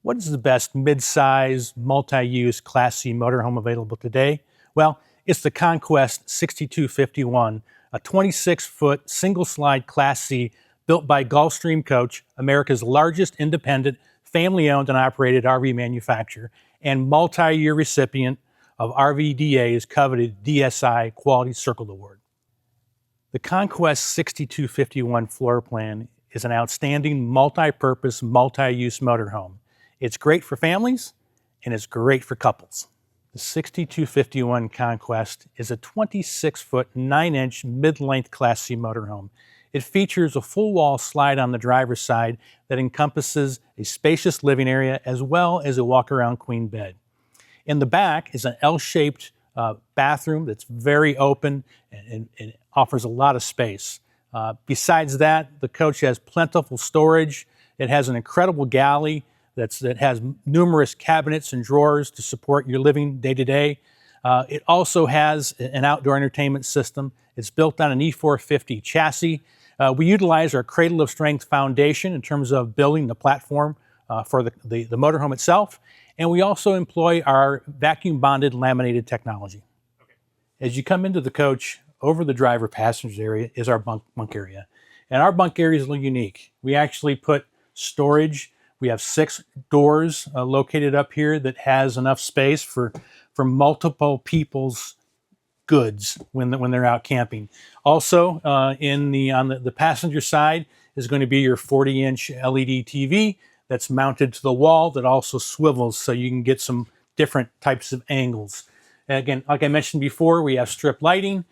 What is the best mid-size, multi-use Class C motorhome available today? Well, it's the Conquest 6251, a 26-foot single-slide Class C built by Gulf Stream Coach, America's largest independent, family-owned and operated RV manufacturer, and multi-year recipient of RVDA's coveted DSI Quality Circle Award. The Conquest 6251 floor plan is an outstanding multi-purpose, multi-use motorhome. It's great for families, and it's great for couples. The 6251 Conquest is a 26-foot, 9-inch mid-length Class C motorhome. It features a full-wall slide on the driver's side that encompasses a spacious living area as well as a walk-around queen bed. In the back is an L-shaped bathroom that's very open and offers a lot of space. Besides that, the coach has plentiful storage. It has an incredible galley that has numerous cabinets and drawers to support your living day to day. It also has an outdoor entertainment system. It's built on an E450 chassis. We utilize our Cradle of Strength foundation in terms of building the platform for the motorhome itself. And we also employ our vacuum bonded laminated technology. Okay. As you come into the coach, over the driver passenger area is our bunk area. And our bunk area is a little unique. We actually put storage. We have 6 doors located up here that has enough space for multiple people's goods when they're out camping. Also, on the passenger side is going to be your 40-inch LED TV that's mounted to the wall that also swivels so you can get some different types of angles. And again, like I mentioned before, we have strip lighting.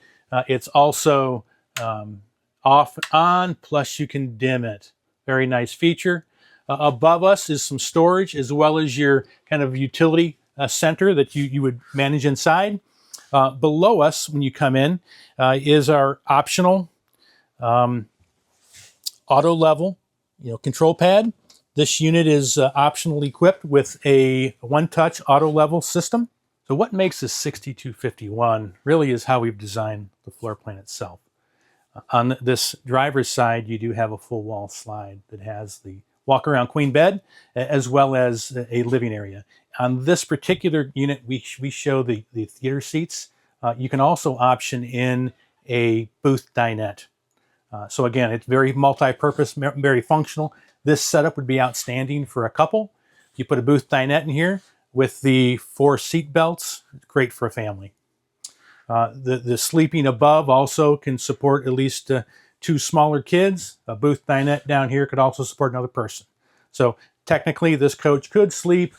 It's also off and on, plus you can dim it. Very nice feature. Above us is some storage as well as your kind of utility center that you would manage inside. Below us, when you come in, is our optional auto level control pad. This unit is optionally equipped with a one-touch auto level system. So what makes this 6251 really is how we've designed the floor plan itself. On this driver's side, you do have a full wall slide that has the walk-around queen bed as well as a living area. On this particular unit, we show the theater seats. You can also option in a booth dinette. So again, it's very multi-purpose, very functional. This setup would be outstanding for a couple. You put a booth dinette in here with the 4 seat belts, great for a family. The sleeping above also can support at least 2 smaller kids. A booth dinette down here could also support another person. So technically this coach could sleep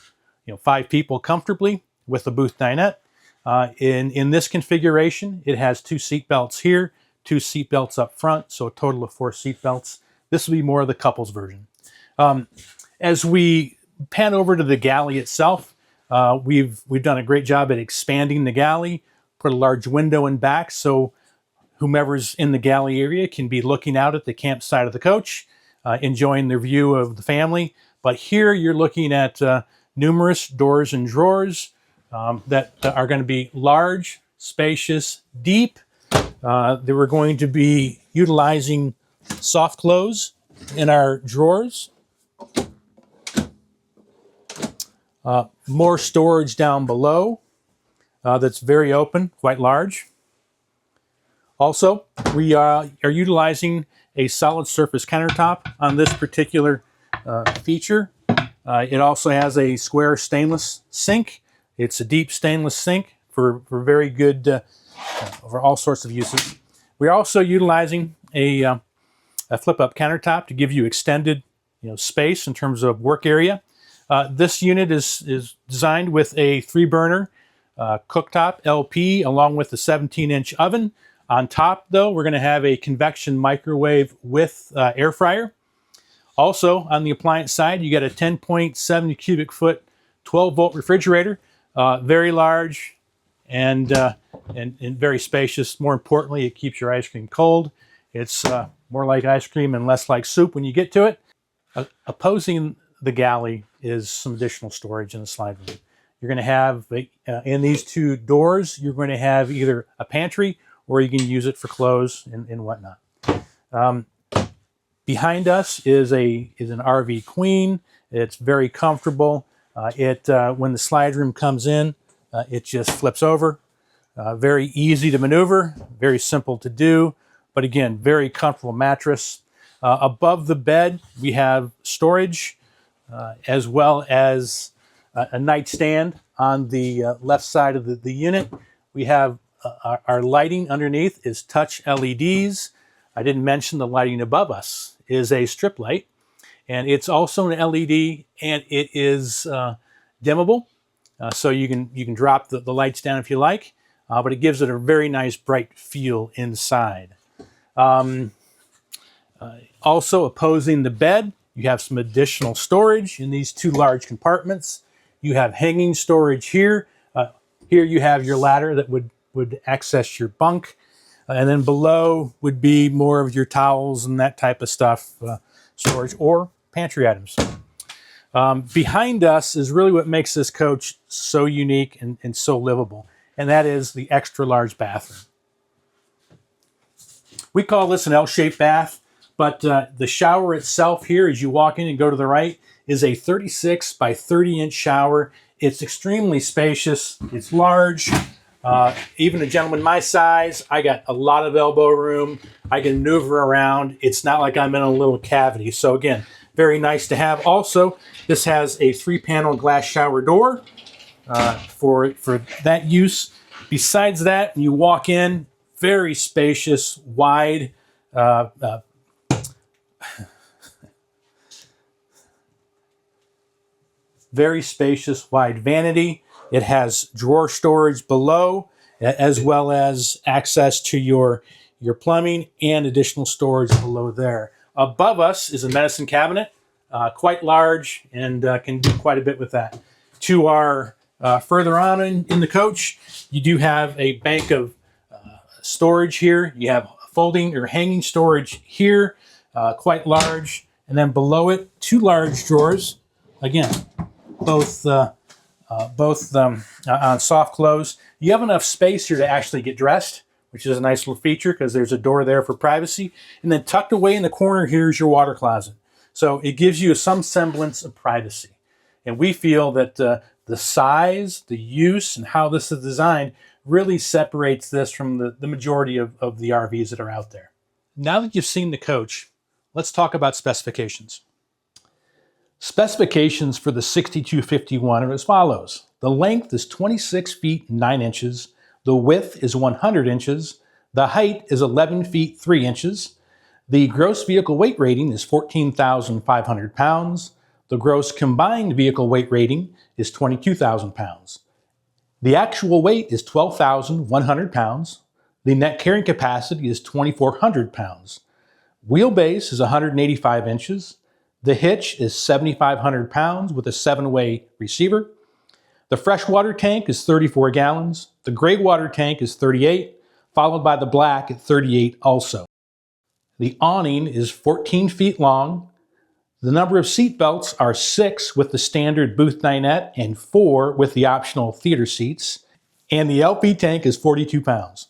5 people comfortably with a booth dinette. In this configuration, it has 2 seat belts here, 2 seat belts up front, so a total of 4 seat belts. This will be more of the couples version. As we pan over to the galley itself, we've done a great job at expanding the galley, put a large window in back so whomever's in the galley area can be looking out at the campsite of the coach, enjoying the view of the family. But here you're looking at numerous doors and drawers that are going to be large, spacious, deep. They were going to be utilizing soft close in our drawers. More storage down below that's very open, quite large. Also, we are utilizing a solid surface countertop on this particular feature. It also has a square stainless sink. It's a deep stainless sink for very good, for all sorts of uses. We're also utilizing a flip-up countertop to give you extended space in terms of work area. This unit is designed with a 3-burner cooktop LP along with a 17-inch oven. On top, though, we're going to have a convection microwave with air fryer. Also, on the appliance side, you got a 10.7 cubic foot, 12-volt refrigerator, very large and very spacious. More importantly, it keeps your ice cream cold. It's more like ice cream and less like soup when you get to it. Opposing the galley is some additional storage in the slide room. You're going to have, in these 2 doors, you're going to have either a pantry or you can use it for clothes and whatnot. Behind us is an RV queen. It's very comfortable. When the slide room comes in, it just flips over. Very easy to maneuver, very simple to do, but again, very comfortable mattress. Above the bed, we have storage, as well as a nightstand on the left side of the unit. We have our lighting underneath is touch LEDs. I didn't mention the lighting above us is a strip light, and it's also an LED, and it is dimmable, so you can drop the lights down if you like, but it gives it a very nice bright feel inside. Also opposing the bed, you have some additional storage in these two large compartments. You have hanging storage here. Here you have your ladder that would access your bunk. And then below would be more of your towels and that type of stuff, storage, or pantry items. Behind us is really what makes this coach so unique and so livable, and that is the extra large bathroom. We call this an L-shaped bath, but the shower itself here, as you walk in and go to the right, is a 36 by 30 inch shower. It's extremely spacious. It's large. Even a gentleman my size, I got a lot of elbow room. I can maneuver around. It's not like I'm in a little cavity. So again, very nice to have. Also, this has a 3-panel glass shower door for that use. Besides that, when you walk in, very spacious, wide, very spacious, wide vanity. It has drawer storage below, as well as access to your plumbing and additional storage below there. Above us is a medicine cabinet, quite large, and can do quite a bit with that. To our further on in the coach, you do have a bank of storage here. You have folding or hanging storage here, quite large, and then below it, 2 large drawers. Again, both on soft close. You have enough space here to actually get dressed, which is a nice little feature because there's a door there for privacy. And then tucked away in the corner here is your water closet. So it gives you some semblance of privacy. And we feel that the size, the use, and how this is designed really separates this from the majority of the RVs that are out there. Now that you've seen the coach, let's talk about specifications. Specifications for the 6251 are as follows. The length is 26 feet 9 inches. The width is 100 inches. The height is 11 feet 3 inches. The gross vehicle weight rating is 14,500 pounds. The gross combined vehicle weight rating is 22,000 pounds. The actual weight is 12,100 pounds. The net carrying capacity is 2,400 pounds. Wheelbase is 185 inches. The hitch is 7,500 pounds with a 7-way receiver. The freshwater tank is 34 gallons. The gray water tank is 38, followed by the black at 38 also. The awning is 14 feet long. The number of seat belts are 6 with the standard booth dinette and 4 with the optional theater seats. And the LP tank is 42 pounds.